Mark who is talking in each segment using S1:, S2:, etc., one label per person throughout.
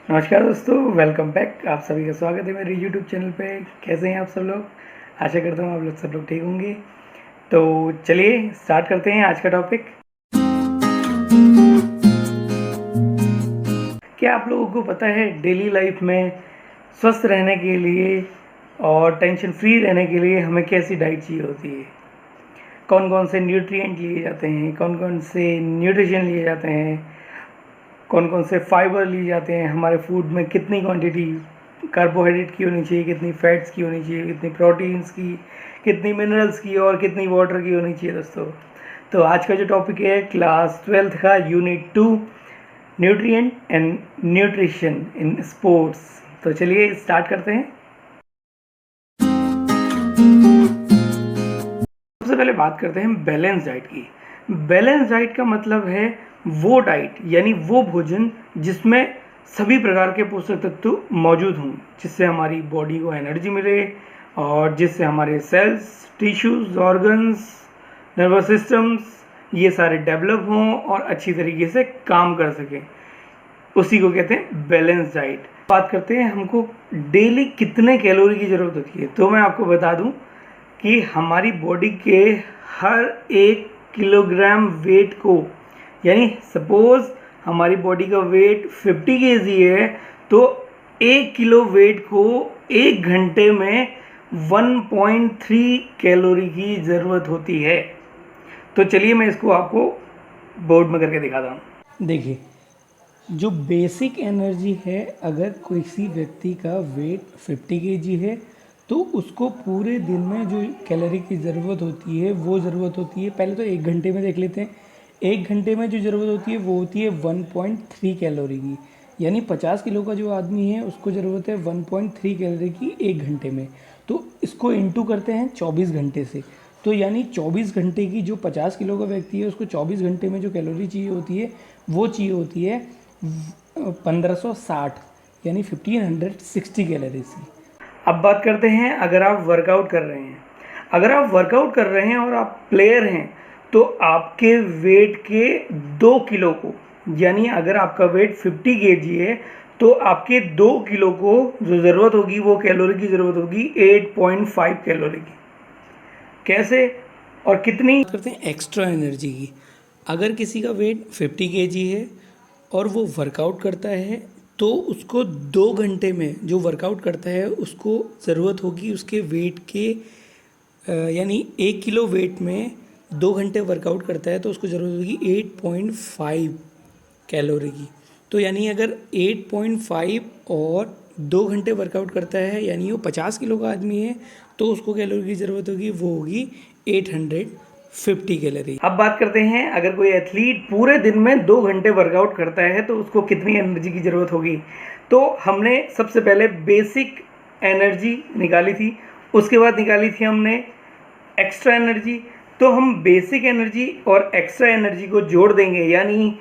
S1: नमस्कार दोस्तों, welcome back. आप सभी का स्वागत है मेरे यूट्यूब चैनल पे। कैसे हैं आप सब लोग? आशा करता हूँ आप लोग सब लोग ठीक होंगे। तो चलिए स्टार्ट करते हैं आज का टॉपिक। क्या आप लोगों को पता है डेली लाइफ में स्वस्थ रहने के लिए और टेंशन फ्री रहने के लिए हमें कैसी डाइट चाहिए होती है? कौन कौन से न्यूट्रिएंट लिए जाते हैं, कौन कौन से न्यूट्रिशन लिए जाते हैं, कौन कौन से फाइबर लिए जाते हैं, हमारे फूड में कितनी क्वांटिटी कार्बोहाइड्रेट की होनी चाहिए, कितनी फैट्स की होनी चाहिए, कितनी प्रोटीन्स की, कितनी मिनरल्स की और कितनी वाटर की होनी चाहिए दोस्तों। तो आज का जो टॉपिक है क्लास 12th का unit 2 nutrient and nutrition in sports. तो चलिए स्टार्ट करते हैं। सबसे पहले बात करते हैं बैलेंस डाइट की। बैलेंस डाइट का मतलब है वो डाइट यानी वो भोजन जिसमें सभी प्रकार के पोषक तत्व मौजूद हों, जिससे हमारी बॉडी को एनर्जी मिले और जिससे हमारे cells, tissues, organs, nervous systems ये सारे डेवलप हों और अच्छी तरीके से काम कर सकें। उसी को कहते हैं बैलेंस डाइट। बात करते हैं हमको डेली कितने कैलोरी की ज़रूरत होती है। तो मैं आपको बता दूं कि हमारी बॉडी के हर 1 किलोग्राम वेट को, यानी सपोज हमारी बॉडी का वेट 50 केजी है, तो 1 किलो वेट को 1 घंटे में 1.3 कैलोरी की ज़रूरत होती है। तो चलिए मैं इसको आपको बोर्ड में करके दिखाता हूँ। देखिए, जो बेसिक एनर्जी है, अगर किसी व्यक्ति का वेट 50 केजी है तो उसको पूरे दिन में जो कैलोरी की ज़रूरत होती है वो ज़रूरत होती है, पहले तो 1 घंटे में देख लेते हैं। 1 घंटे में जो ज़रूरत होती है वो होती है 1.3 कैलोरी की। यानी 50 किलो का जो आदमी है उसको ज़रूरत है 1.3 कैलोरी की 1 घंटे में। तो इसको इंटू करते हैं 24 घंटे से। तो यानी 24 घंटे की जो 50 किलो का व्यक्ति है उसको 24 घंटे में जो कैलोरी चाहिए होती है वो चाहिए होती है 1560 यानी 1560 कैलोरीज की। अब बात करते हैं अगर आप वर्कआउट कर रहे हैं। अगर आप वर्कआउट कर रहे हैं और आप प्लेयर हैं तो आपके वेट के 2 किलो को, यानी अगर आपका वेट 50 केजी है तो आपके 2 किलो को जो ज़रूरत होगी वो कैलोरी की ज़रूरत होगी 8.5 कैलोरी की। कैसे और कितनी? करते हैं एक्स्ट्रा एनर्जी की। अगर किसी का वेट 50 केजी है और वो वर्कआउट करता है तो उसको 2 घंटे में, जो वर्कआउट करता है उसको ज़रूरत होगी उसके वेट के, यानी 1 किलो वेट में 2 घंटे वर्कआउट करता है तो उसको ज़रूरत होगी 8.5 कैलोरी की। तो यानी अगर 8.5 और 2 घंटे वर्कआउट करता है यानी वो 50 किलो का आदमी है तो उसको कैलोरी की ज़रूरत होगी, वो होगी 850 कैलोरी। अब बात करते हैं अगर कोई एथलीट पूरे दिन में 2 घंटे वर्कआउट करता है तो उसको कितनी एनर्जी की ज़रूरत होगी। तो हमने सबसे पहले बेसिक एनर्जी निकाली थी, उसके बाद निकाली थी हमने एक्स्ट्रा एनर्जी। तो हम बेसिक एनर्जी और एक्स्ट्रा एनर्जी को जोड़ देंगे, यानी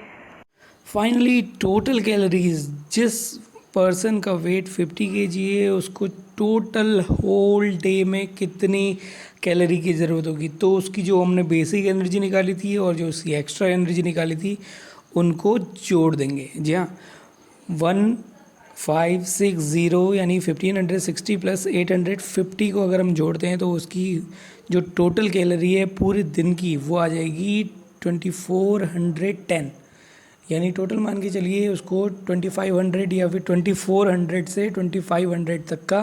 S1: फाइनली टोटल कैलोरीज। जिस पर्सन का वेट 50 केजी है उसको टोटल होल डे में कितनी कैलोरी की ज़रूरत होगी, तो उसकी जो हमने बेसिक एनर्जी निकाली थी और जो उसकी एक्स्ट्रा एनर्जी निकाली थी उनको जोड़ देंगे। जी हाँ, 1560 यानी 1560 प्लस 850 को अगर हम जोड़ते हैं तो उसकी जो टोटल कैलोरी है पूरे दिन की वो आ जाएगी 2410। यानी टोटल मान के चलिए उसको 2500 या फिर 2400 से 2500 तक का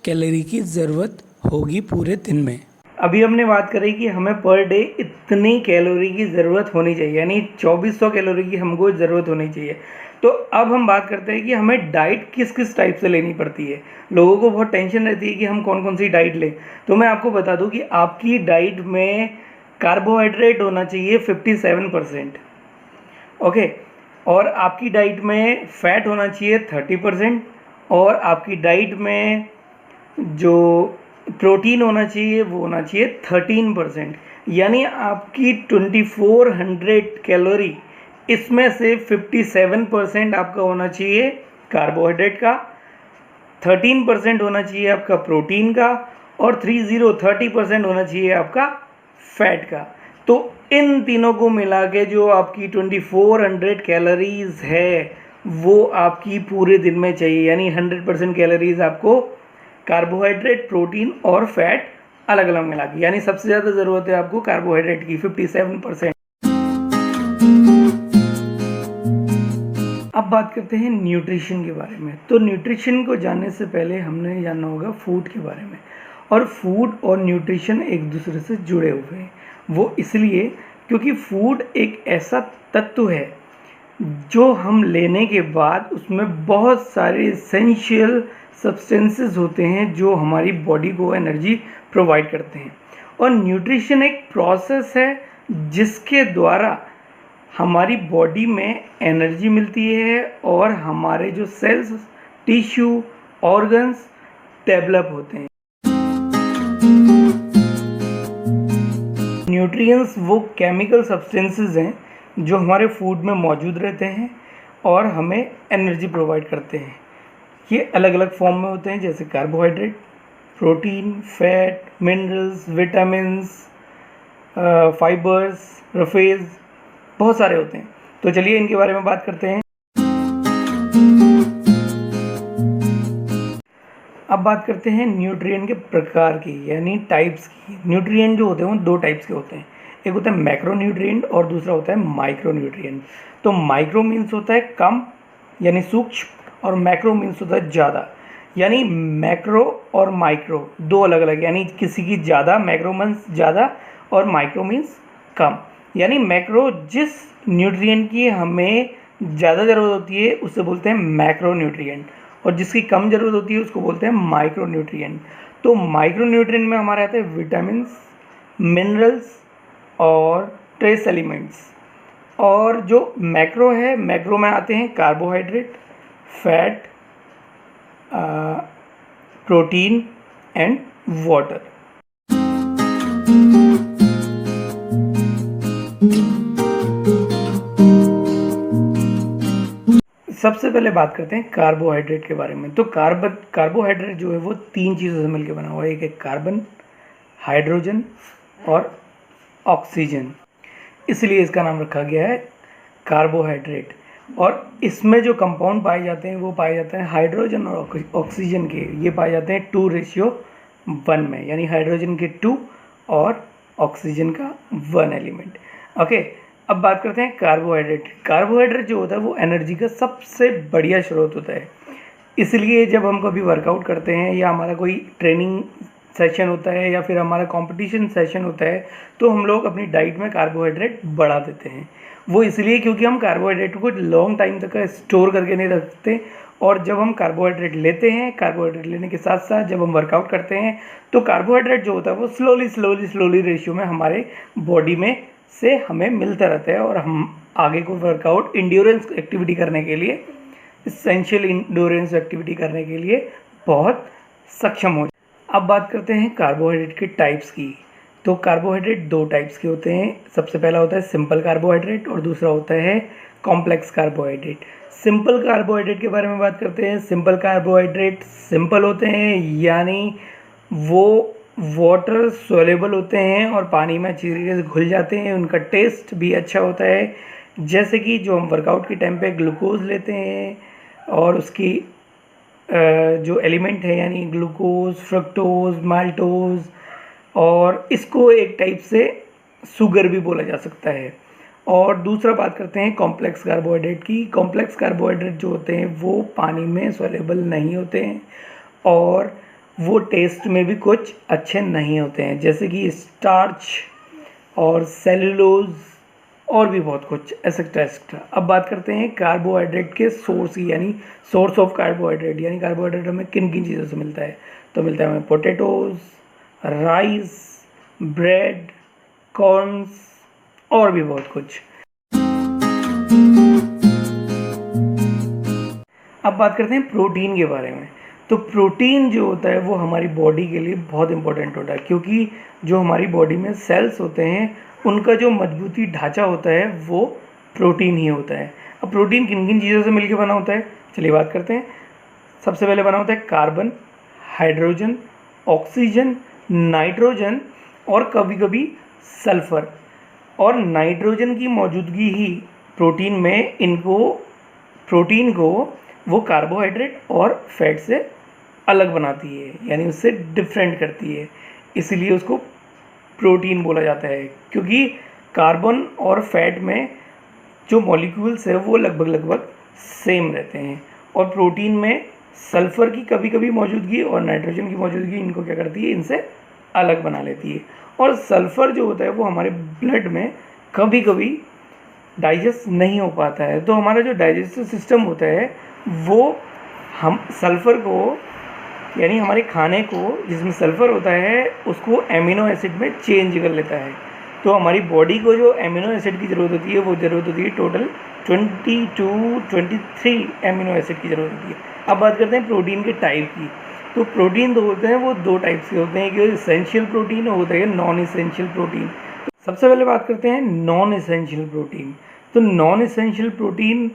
S1: कैलोरी की ज़रूरत होगी पूरे दिन में। अभी हमने बात करी कि हमें पर डे इतनी कैलोरी की ज़रूरत होनी चाहिए, यानी 2400 कैलोरी की हमको ज़रूरत होनी चाहिए। तो अब हम बात करते हैं कि हमें डाइट किस किस टाइप से लेनी पड़ती है। लोगों को बहुत टेंशन रहती है कि हम कौन कौन सी डाइट लें। तो मैं आपको बता दूं कि आपकी डाइट में कार्बोहाइड्रेट होना चाहिए 57%, ओके, और आपकी डाइट में फ़ैट होना चाहिए 30%, और आपकी डाइट में जो प्रोटीन होना चाहिए वो होना चाहिए 13%। यानी आपकी 2400 कैलोरी, इसमें से 57% आपका होना चाहिए कार्बोहाइड्रेट का, 13% होना चाहिए आपका प्रोटीन का, और 30% होना चाहिए आपका फैट का। तो इन तीनों को मिला के जो आपकी 2400 कैलोरीज है वो आपकी पूरे दिन में चाहिए, यानी 100% कैलोरीज आपको कार्बोहाइड्रेट, प्रोटीन और फैट अलग अलग मिला के, यानी सबसे ज़्यादा ज़रूरत है आपको कार्बोहाइड्रेट की 57%। अब बात करते हैं न्यूट्रिशन के बारे में। तो न्यूट्रिशन को जानने से पहले हमने जानना होगा फूड के बारे में, और फूड और न्यूट्रिशन एक दूसरे से जुड़े हुए हैं। वो इसलिए क्योंकि फूड एक ऐसा तत्व है जो हम लेने के बाद उसमें बहुत सारे एसेंशियल सब्सटेंसेस होते हैं जो हमारी बॉडी को एनर्जी प्रोवाइड करते हैं। और न्यूट्रिशन एक प्रोसेस है जिसके द्वारा हमारी बॉडी में एनर्जी मिलती है और हमारे जो सेल्स, टिश्यू, ऑर्गन्स डेवलप होते हैं। न्यूट्रिएंट्स वो केमिकल सब्सटेंसेस हैं जो हमारे फूड में मौजूद रहते हैं और हमें एनर्जी प्रोवाइड करते हैं। ये अलग अलग फॉर्म में होते हैं, जैसे carbohydrate, protein, fat, minerals, vitamins, fibres, roughage, बहुत सारे होते हैं। तो चलिए इनके बारे में बात करते हैं। अब बात करते हैं न्यूट्रिएंट के प्रकार की, यानी टाइप्स की। न्यूट्रिएंट जो होते हैं वो दो टाइप्स के होते हैं, एक होता है मैक्रो न्यूट्रिएंट और दूसरा होता है माइक्रो न्यूट्रिएंट। तो माइक्रो मीन्स होता है कम यानी सूक्ष्म, और मैक्रो मीन्स होता है ज़्यादा। यानी मैक्रो और माइक्रो दो अलग अलग, यानी किसी की ज़्यादा, मैक्रो मीन्स ज़्यादा और माइक्रो मीन्स कम। यानी मैक्रो जिस न्यूट्रिएंट की हमें ज़्यादा ज़रूरत होती है उसे बोलते हैं मैक्रो न्यूट्रिएंट, और जिसकी कम ज़रूरत होती है उसको बोलते हैं माइक्रो न्यूट्रिएंट। तो माइक्रो न्यूट्रिएंट में हमारे आते हैं विटामिन्स, मिनरल्स और ट्रेस एलिमेंट्स। और जो मैक्रो है, मैक्रो में आते हैं carbohydrate, fat, protein and water. सबसे पहले बात करते हैं कार्बोहाइड्रेट के बारे में। तो कार्बोहाइड्रेट जो है वो तीन चीज़ों से मिलकर बना हुआ है, एक है कार्बन, हाइड्रोजन और ऑक्सीजन, इसलिए इसका नाम रखा गया है कार्बोहाइड्रेट। और इसमें जो कंपाउंड पाए जाते हैं वो पाए जाते हैं हाइड्रोजन और ऑक्सीजन के, ये पाए जाते हैं 2:1 में, यानी हाइड्रोजन के 2 और ऑक्सीजन का 1 एलिमेंट। ओके, अब बात करते हैं कार्बोहाइड्रेट। कार्बोहाइड्रेट जो होता है वो एनर्जी का सबसे बढ़िया स्रोत होता है, इसलिए जब हम कभी वर्कआउट करते हैं या हमारा कोई ट्रेनिंग सेशन होता है या फिर हमारा कंपटीशन सेशन होता है तो हम लोग अपनी डाइट में कार्बोहाइड्रेट बढ़ा देते हैं। वो इसलिए क्योंकि हम कार्बोहाइड्रेट को लॉन्ग टाइम तक स्टोर करके नहीं रखते, और जब हम कार्बोहाइड्रेट लेते हैं, कार्बोहाइड्रेट लेने के साथ साथ जब हम वर्कआउट करते हैं तो कार्बोहाइड्रेट जो होता है वो स्लोली रेशियो में हमारे बॉडी में से हमें मिलता रहता है, और हम आगे को वर्कआउट इंड्योरेंस एक्टिविटी करने के लिए, इसेंशियल इंड्योरेंस एक्टिविटी करने के लिए बहुत सक्षम हो। अब बात करते हैं कार्बोहाइड्रेट के टाइप्स की। तो कार्बोहाइड्रेट दो टाइप्स के होते हैं, सबसे पहला होता है सिंपल कार्बोहाइड्रेट और दूसरा होता है कॉम्प्लेक्स कार्बोहाइड्रेट। सिंपल कार्बोहाइड्रेट के बारे में बात करते हैं। सिंपल कार्बोहाइड्रेट सिंपल होते हैं, यानी वो वाटर सोलेबल होते हैं और पानी में अच्छी तरीके से घुल जाते हैं, उनका टेस्ट भी अच्छा होता है। जैसे कि जो हम वर्कआउट के टाइम पे ग्लूकोज लेते हैं और उसकी जो एलिमेंट है यानी ग्लूकोज, फ्रक्टोज, माल्टोज, और इसको एक टाइप से शुगर भी बोला जा सकता है। और दूसरा बात करते हैं कॉम्प्लेक्स कार्बोहाइड्रेट की। कॉम्प्लेक्स कार्बोहाइड्रेट जो होते हैं वो पानी में सोलेबल नहीं होते हैं और वो टेस्ट में भी कुछ अच्छे नहीं होते हैं, जैसे कि स्टार्च और सेलुलोज और भी बहुत कुछ एक्सेट्रा एक्सेट्रा। अब बात करते हैं कार्बोहाइड्रेट के सोर्स की, यानी सोर्स ऑफ कार्बोहाइड्रेट, यानी कार्बोहाइड्रेट हमें किन किन चीज़ों से मिलता है। तो मिलता है हमें पोटैटोज, राइस, ब्रेड, कॉर्न्स और भी बहुत कुछ। अब बात करते हैं प्रोटीन के बारे में। तो प्रोटीन जो होता है वो हमारी बॉडी के लिए बहुत इंपॉर्टेंट होता है, क्योंकि जो हमारी बॉडी में सेल्स होते हैं उनका जो मजबूती ढांचा होता है वो प्रोटीन ही होता है। अब प्रोटीन किन किन चीज़ों से मिलकर बना होता है, चलिए बात करते हैं। सबसे पहले बना होता है कार्बन, हाइड्रोजन, ऑक्सीजन, नाइट्रोजन और कभी कभी सल्फर। और नाइट्रोजन की मौजूदगी ही प्रोटीन में इनको प्रोटीन को वो कार्बोहाइड्रेट और फैट से अलग बनाती है, यानी उससे डिफरेंट करती है, इसलिए उसको प्रोटीन बोला जाता है। क्योंकि कार्बन और फैट में जो मॉलिक्यूल्स है वो लगभग सेम रहते हैं, और प्रोटीन में सल्फ़र की कभी कभी मौजूदगी और नाइट्रोजन की मौजूदगी इनको क्या करती है, इनसे अलग बना लेती है। और सल्फ़र जो होता है वो हमारे ब्लड में कभी कभी डाइजेस्ट नहीं हो पाता है, तो हमारा जो डाइजेस्टिव सिस्टम होता है वो हम सल्फ़र को, यानी हमारे खाने को जिसमें सल्फ़र होता है उसको एमिनो एसिड में चेंज कर लेता है। तो हमारी बॉडी को जो एमिनो एसिड की ज़रूरत होती है वो ज़रूरत होती है टोटल 23 एमिनो एसिड की ज़रूरत होती है। अब बात करते हैं प्रोटीन के टाइप की। तो प्रोटीन तो होते हैं वो दो टाइप्स के होते हैं, एक इसेंशियल प्रोटीन और होता है नॉन इसेंशियल प्रोटीन। सबसे पहले बात करते हैं नॉन इसेंशियल प्रोटीन। तो नॉन इसेंशियल प्रोटीन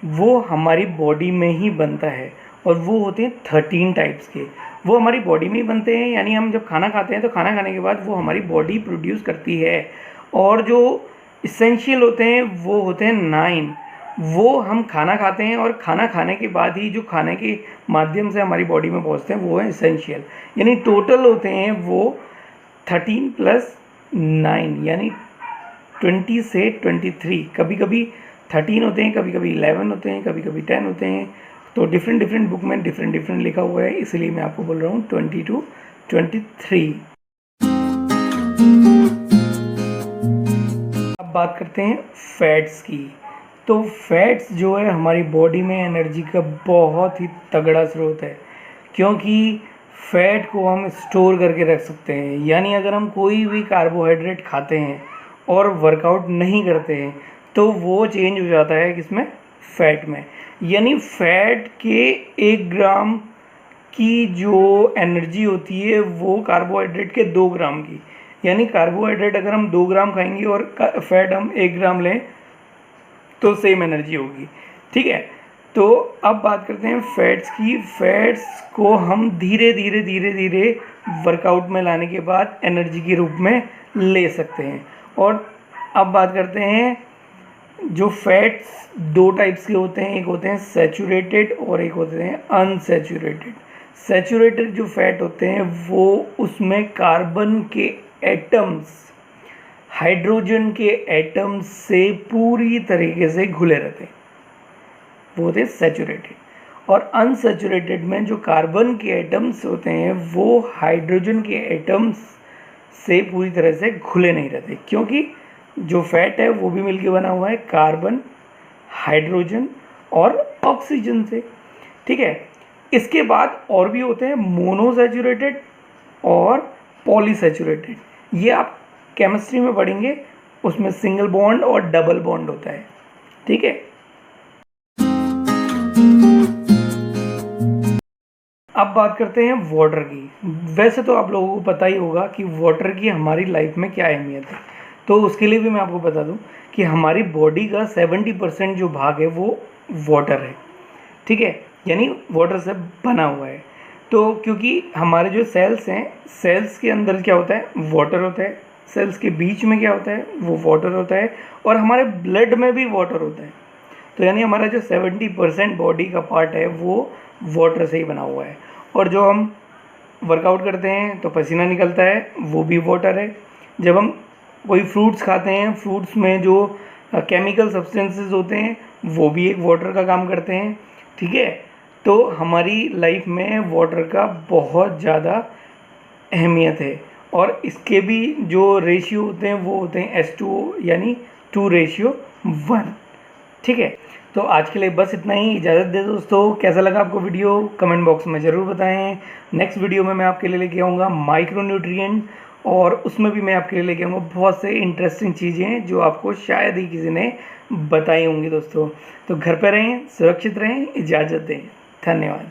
S1: वो हमारी बॉडी में ही बनता है, और वो होते हैं 13 टाइप्स के। वो हमारी बॉडी में ही बनते हैं, यानी हम जब खाना खाते हैं तो खाना खाने के बाद वो हमारी बॉडी प्रोड्यूस करती है। और जो इसेंशियल होते हैं वो होते हैं 9। वो हम खाना खाते हैं और खाना खाने के बाद ही जो खाने के माध्यम से हमारी बॉडी में पहुंचते हैं वो है इसेंशियल। यानी टोटल होते हैं वो 13 + 9, यानी 20 से 23। कभी कभी 13 होते हैं, कभी कभी 11 होते हैं, कभी कभी 10 होते हैं। तो डिफरेंट बुक में डिफरेंट लिखा हुआ है, इसलिए मैं आपको बोल रहा हूँ 20 to 23। अब बात करते हैं फैट्स की। तो फैट्स जो है हमारी बॉडी में एनर्जी का बहुत ही तगड़ा स्रोत है, क्योंकि फैट को हम स्टोर करके रख सकते हैं। यानी अगर हम कोई भी कार्बोहाइड्रेट खाते हैं और वर्कआउट नहीं करते हैं तो वो चेंज हो जाता है किसमें, फैट में। यानी फैट के 1 ग्राम की जो एनर्जी होती है वो कार्बोहाइड्रेट के 2 ग्राम की। यानी कार्बोहाइड्रेट अगर हम 2 ग्राम खाएंगे और फैट हम 1 ग्राम लें तो सेम एनर्जी होगी, ठीक है। तो अब बात करते हैं फैट्स की। फैट्स को हम धीरे धीरे वर्कआउट में लाने के बाद एनर्जी के रूप में ले सकते हैं। और अब बात करते हैं जो फैट्स 2 टाइप्स के होते हैं, एक होते हैं सैचुरेटेड और एक होते हैं अनसैचुरेटेड। सैचुरेटेड जो फैट होते हैं वो उसमें कार्बन के एटम्स हाइड्रोजन के एटम्स से पूरी तरीके से घुले रहते हैं, वो होते हैं सैचुरेटेड। और अनसैचुरेटेड में जो कार्बन के एटम्स होते हैं वो हाइड्रोजन के एटम्स से पूरी तरह से घुले नहीं रहते, क्योंकि जो फैट है वो भी मिलके बना हुआ है कार्बन, हाइड्रोजन और ऑक्सीजन से, ठीक है। इसके बाद और भी होते हैं मोनोसैचुरेटेड और पॉलीसैचुरेटेड। ये आप केमिस्ट्री में पढ़ेंगे, उसमें सिंगल बॉन्ड और डबल बॉन्ड होता है, ठीक है। अब बात करते हैं वाटर की। वैसे तो आप लोगों को पता ही होगा कि वाटर की हमारी लाइफ में क्या अहमियत है, तो उसके लिए भी मैं आपको बता दूं कि हमारी बॉडी का 70% जो भाग है वो वाटर है, ठीक है। यानी वाटर से बना हुआ है। तो क्योंकि हमारे जो सेल्स हैं, सेल्स के अंदर क्या होता है, वाटर होता है। सेल्स के बीच में क्या होता है, वो वाटर होता है। और हमारे ब्लड में भी वाटर होता है। तो यानी हमारा जो 70% बॉडी का पार्ट है वो वाटर से ही बना हुआ है। और जो हम वर्कआउट करते हैं तो पसीना निकलता है, वो भी वाटर है। जब हम कोई फ्रूट्स खाते हैं, फ्रूट्स में जो केमिकल सब्सटेंसेस होते हैं वो भी एक वाटर का काम करते हैं, ठीक है। तो हमारी लाइफ में वाटर का बहुत ज़्यादा अहमियत है। और इसके भी जो रेशियो होते हैं वो होते हैं H2O, यानी 2:1, ठीक है। तो आज के लिए बस इतना ही, इजाज़त दे दोस्तों। कैसा लगा आपको वीडियो कमेंट बॉक्स में ज़रूर बताएं। नेक्स्ट वीडियो में मैं आपके लिए लेके आऊँगा माइक्रोन्यूट्रिएंट, और उसमें भी मैं आपके लिए लेके आऊँगा बहुत से इंटरेस्टिंग चीज़ें जो आपको शायद ही किसी ने बताई होंगी दोस्तों। तो घर पर रहें, सुरक्षित रहें, इजाज़त दें। धन्यवाद।